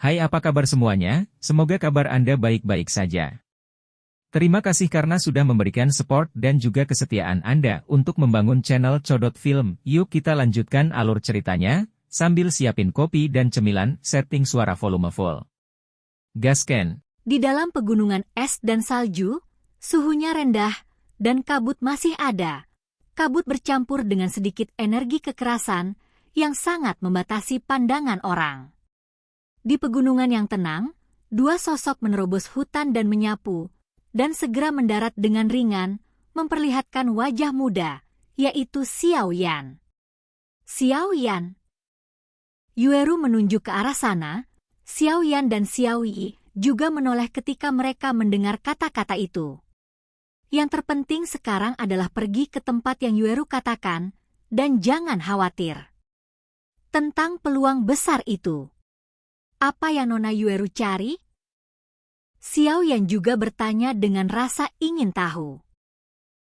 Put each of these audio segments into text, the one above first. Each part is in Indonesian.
Hai, apa kabar semuanya? Semoga kabar Anda baik-baik saja. Terima kasih karena sudah memberikan support dan juga kesetiaan Anda untuk membangun channel Codot Film. Yuk kita lanjutkan alur ceritanya, sambil siapin kopi dan cemilan, setting suara volume full. Gasken. Di dalam pegunungan es dan salju, suhunya rendah, dan kabut masih ada. Kabut bercampur dengan sedikit energi kekerasan yang sangat membatasi pandangan orang. Di pegunungan yang tenang, dua sosok menerobos hutan dan menyapu, dan segera mendarat dengan ringan, memperlihatkan wajah muda, yaitu Xiao Yan. Xiao Yan. Yueru menunjuk ke arah sana. Xiao Yan dan Xiao Yi juga menoleh ketika mereka mendengar kata-kata itu. Yang terpenting sekarang adalah pergi ke tempat yang Yueru katakan, dan jangan khawatir tentang peluang besar itu. Apa yang Nona Yueru cari? Xiao Yan juga bertanya dengan rasa ingin tahu.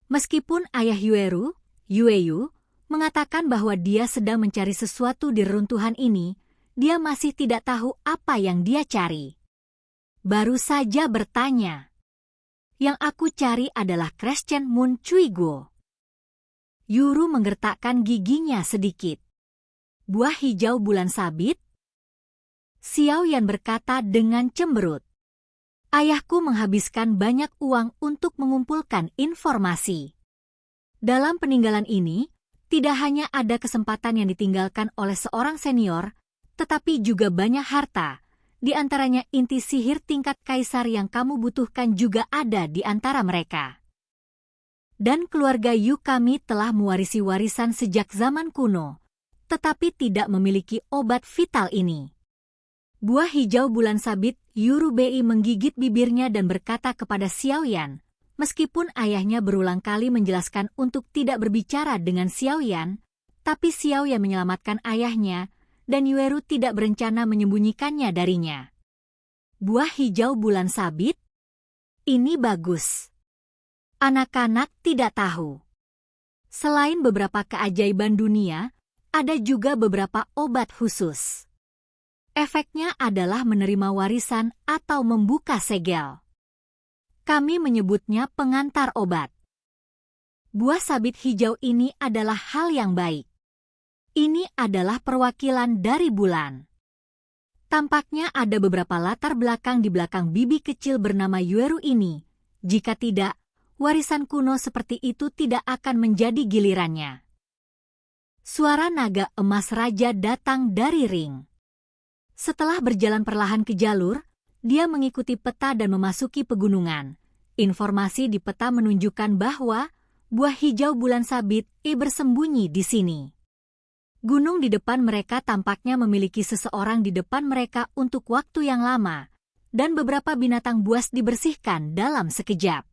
Meskipun ayah Yueru, Yueyu, mengatakan bahwa dia sedang mencari sesuatu di reruntuhan ini, dia masih tidak tahu apa yang dia cari. Baru saja bertanya. Yang aku cari adalah Crescent Moon Cuigo. Yuru menggertakkan giginya sedikit. Buah hijau bulan sabit? Xiao Yan berkata dengan cemberut. Ayahku menghabiskan banyak uang untuk mengumpulkan informasi. Dalam peninggalan ini, tidak hanya ada kesempatan yang ditinggalkan oleh seorang senior, tetapi juga banyak harta. Di antaranya inti sihir tingkat kaisar yang kamu butuhkan juga ada di antara mereka. Dan keluarga Yu kami telah mewarisi warisan sejak zaman kuno, tetapi tidak memiliki obat vital ini. Buah hijau bulan sabit, Yuru Bei menggigit bibirnya dan berkata kepada Xiao Yan, meskipun ayahnya berulang kali menjelaskan untuk tidak berbicara dengan Xiao Yan, tapi Xiao Yan menyelamatkan ayahnya, dan Yueru tidak berencana menyembunyikannya darinya. Buah hijau bulan sabit? Ini bagus. Anak-anak tidak tahu. Selain beberapa keajaiban dunia, ada juga beberapa obat khusus. Efeknya adalah menerima warisan atau membuka segel. Kami menyebutnya pengantar obat. Buah sabit hijau ini adalah hal yang baik. Ini adalah perwakilan dari bulan. Tampaknya ada beberapa latar belakang di belakang bibi kecil bernama Yueru ini. Jika tidak, warisan kuno seperti itu tidak akan menjadi gilirannya. Suara naga emas raja datang dari ring. Setelah berjalan perlahan ke jalur, dia mengikuti peta dan memasuki pegunungan. Informasi di peta menunjukkan bahwa buah hijau bulan sabit bersembunyi di sini. Gunung di depan mereka tampaknya memiliki seseorang di depan mereka untuk waktu yang lama, dan beberapa binatang buas dibersihkan dalam sekejap.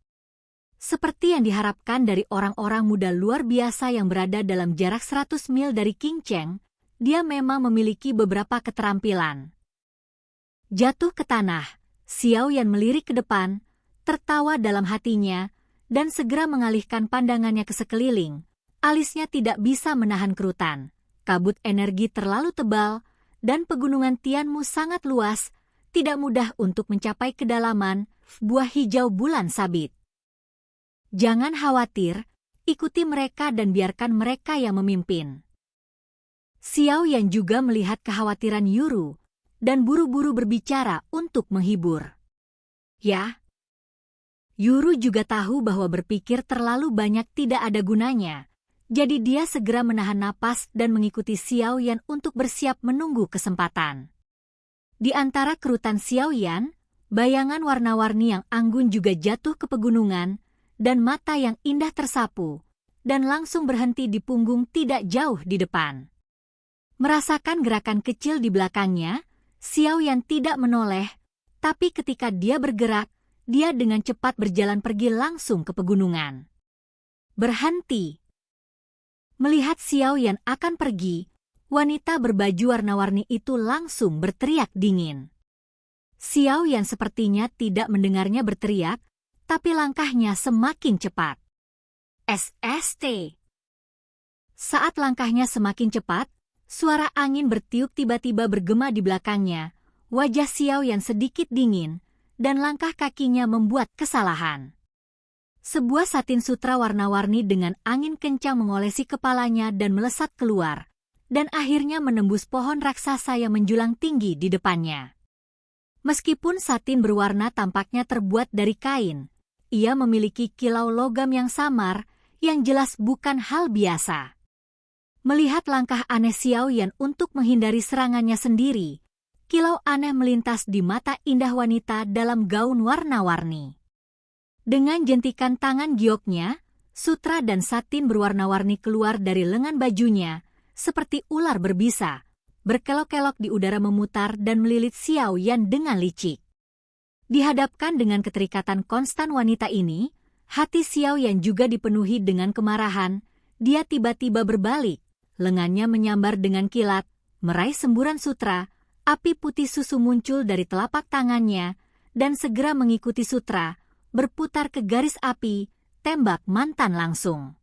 Seperti yang diharapkan dari orang-orang muda luar biasa yang berada dalam jarak 100 mil dari King Cheng, dia memang memiliki beberapa keterampilan. Jatuh ke tanah, Xiao Yan melirik ke depan, tertawa dalam hatinya, dan segera mengalihkan pandangannya ke sekeliling. Alisnya tidak bisa menahan kerutan. Kabut energi terlalu tebal, dan pegunungan Tianmu sangat luas, tidak mudah untuk mencapai kedalaman buah hijau bulan sabit. Jangan khawatir, ikuti mereka dan biarkan mereka yang memimpin. Xiao Yan juga melihat kekhawatiran Yuru, dan buru-buru berbicara untuk menghibur. Ya, Yuru juga tahu bahwa berpikir terlalu banyak tidak ada gunanya. Jadi dia segera menahan napas dan mengikuti Xiao Yan untuk bersiap menunggu kesempatan. Di antara kerutan Xiao Yan, bayangan warna-warni yang anggun juga jatuh ke pegunungan, dan mata yang indah tersapu, dan langsung berhenti di punggung tidak jauh di depan. Merasakan gerakan kecil di belakangnya, Xiao Yan tidak menoleh, tapi ketika dia bergerak, dia dengan cepat berjalan pergi langsung ke pegunungan. Berhenti. Melihat Xiao Yan akan pergi, wanita berbaju warna-warni itu langsung berteriak dingin. Xiao Yan sepertinya tidak mendengarnya berteriak, tapi langkahnya semakin cepat. SST. Saat langkahnya semakin cepat, suara angin bertiup tiba-tiba bergema di belakangnya. wajah Xiao Yan sedikit dingin, dan langkah kakinya membuat kesalahan. Sebuah satin sutra warna-warni dengan angin kencang mengolesi kepalanya dan melesat keluar, dan akhirnya menembus pohon raksasa yang menjulang tinggi di depannya. Meskipun satin berwarna tampaknya terbuat dari kain, ia memiliki kilau logam yang samar, yang jelas bukan hal biasa. Melihat langkah aneh Xiao Yan untuk menghindari serangannya sendiri, kilau aneh melintas di mata indah wanita dalam gaun warna-warni. Dengan jentikan tangan gioknya, sutra dan satin berwarna-warni keluar dari lengan bajunya, seperti ular berbisa, berkelok-kelok di udara memutar dan melilit Xiao Yan dengan licik. Dihadapkan dengan keterikatan konstan wanita ini, hati Xiao Yan juga dipenuhi dengan kemarahan. Dia tiba-tiba berbalik, lengannya menyambar dengan kilat, meraih semburan sutra, api putih susu muncul dari telapak tangannya, dan segera mengikuti sutra, berputar ke garis api, tembak mantan langsung.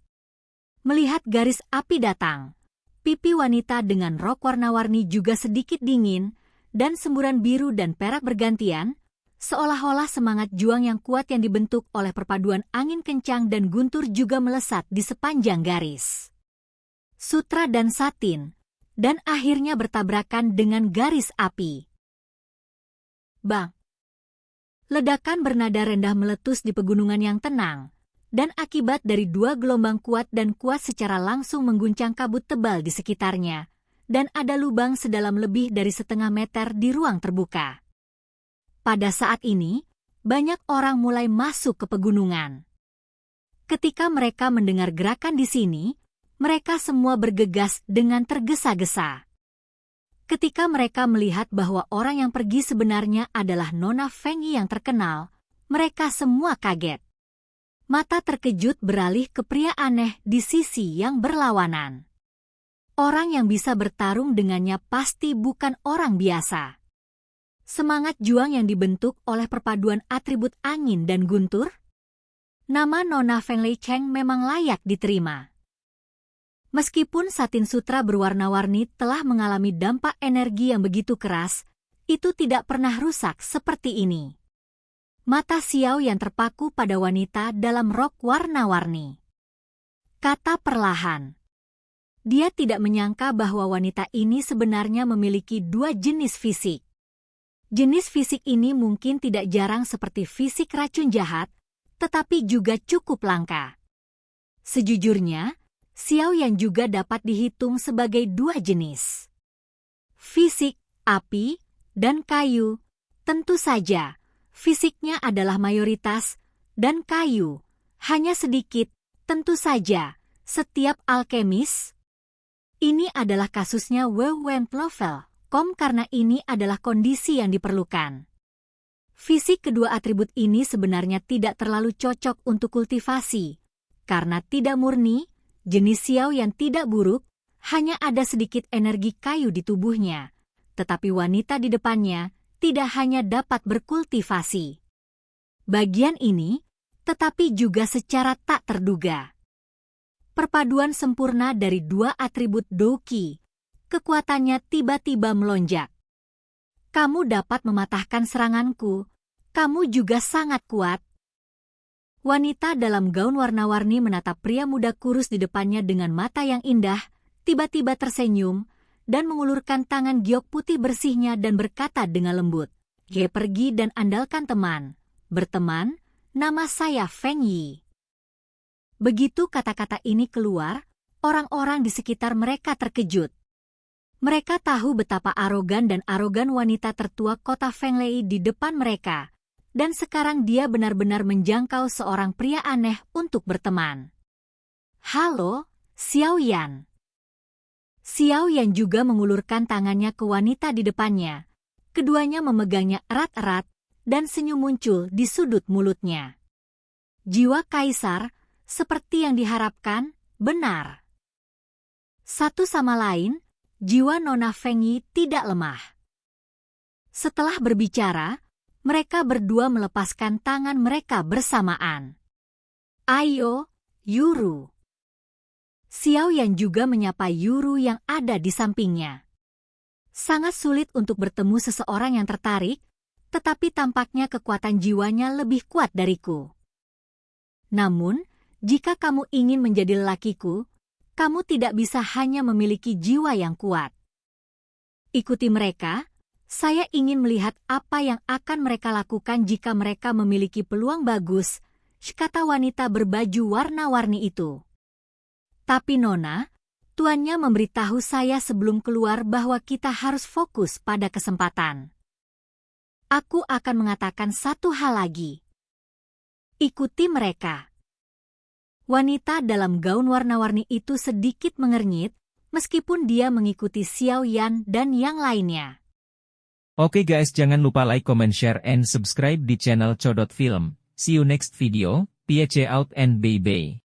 Melihat garis api datang, pipi wanita dengan rok warna-warni juga sedikit dingin, dan semburan biru dan perak bergantian, seolah-olah semangat juang yang kuat yang dibentuk oleh perpaduan angin kencang dan guntur juga melesat di sepanjang garis sutra dan satin, dan akhirnya bertabrakan dengan garis api. Bang! Ledakan bernada rendah meletus di pegunungan yang tenang, dan akibat dari dua gelombang kuat dan kuat secara langsung mengguncang kabut tebal di sekitarnya, dan ada lubang sedalam lebih dari setengah meter di ruang terbuka. Pada saat ini, banyak orang mulai masuk ke pegunungan. Ketika mereka mendengar gerakan di sini, mereka semua bergegas dengan tergesa-gesa. Ketika mereka melihat bahwa orang yang pergi sebenarnya adalah Nona Feng Yi yang terkenal, mereka semua kaget. Mata terkejut beralih ke pria aneh di sisi yang berlawanan. Orang yang bisa bertarung dengannya pasti bukan orang biasa. Semangat juang yang dibentuk oleh perpaduan atribut angin dan guntur? Nama Nona Feng Lei Cheng memang layak diterima. Meskipun satin sutra berwarna-warni telah mengalami dampak energi yang begitu keras, itu tidak pernah rusak seperti ini. Mata Xiao yang terpaku pada wanita dalam rok warna-warni. Kata perlahan. Dia tidak menyangka bahwa wanita ini sebenarnya memiliki dua jenis fisik. Jenis fisik ini mungkin tidak jarang seperti fisik racun jahat, tetapi juga cukup langka. Sejujurnya, Xiao Yan juga dapat dihitung sebagai dua jenis. Fisik, api, dan kayu. Tentu saja, fisiknya adalah mayoritas, dan kayu hanya sedikit. Tentu saja, setiap alkemis. Ini adalah kasusnya Wen Plovel, karena ini adalah kondisi yang diperlukan. Fisik kedua atribut ini sebenarnya tidak terlalu cocok untuk kultivasi, karena tidak murni. Jenis Xiao yang tidak buruk, hanya ada sedikit energi kayu di tubuhnya, tetapi wanita di depannya tidak hanya dapat berkultivasi bagian ini, tetapi juga secara tak terduga. Perpaduan sempurna dari dua atribut Douqi, kekuatannya tiba-tiba melonjak. Kamu dapat mematahkan seranganku, kamu juga sangat kuat. Wanita dalam gaun warna-warni menatap pria muda kurus di depannya dengan mata yang indah, tiba-tiba tersenyum, dan mengulurkan tangan giok putih bersihnya dan berkata dengan lembut, pergi dan andalkan teman. Berteman, nama saya Feng Yi." Begitu kata-kata ini keluar, orang-orang di sekitar mereka terkejut. Mereka tahu betapa arogan wanita tertua kota Feng Lei di depan mereka, dan sekarang dia benar-benar menjangkau seorang pria aneh untuk berteman. "Halo, Xiao Yan." Xiao Yan juga mengulurkan tangannya ke wanita di depannya. Keduanya memegangnya erat-erat, dan senyum muncul di sudut mulutnya. Jiwa kaisar, seperti yang diharapkan, benar. Satu sama lain, jiwa Nona Feng Yi tidak lemah. Setelah berbicara, mereka berdua melepaskan tangan mereka bersamaan. "Ayo, Yuru." Xiao Yan juga menyapa Yuru yang ada di sampingnya. Sangat sulit untuk bertemu seseorang yang tertarik, tetapi tampaknya kekuatan jiwanya lebih kuat dariku. Namun, jika kamu ingin menjadi lelakiku, kamu tidak bisa hanya memiliki jiwa yang kuat. Ikuti mereka, saya ingin melihat apa yang akan mereka lakukan jika mereka memiliki peluang bagus, kata wanita berbaju warna-warni itu. Tapi Nona, tuannya memberitahu saya sebelum keluar bahwa kita harus fokus pada kesempatan. Aku akan mengatakan satu hal lagi. Ikuti mereka. Wanita dalam gaun warna-warni itu sedikit mengernyit, meskipun dia mengikuti Xiao Yan dan yang lainnya. Oke guys, jangan lupa like, comment, share, and subscribe di channel Codot Film. See you next video, peace out and bye-bye.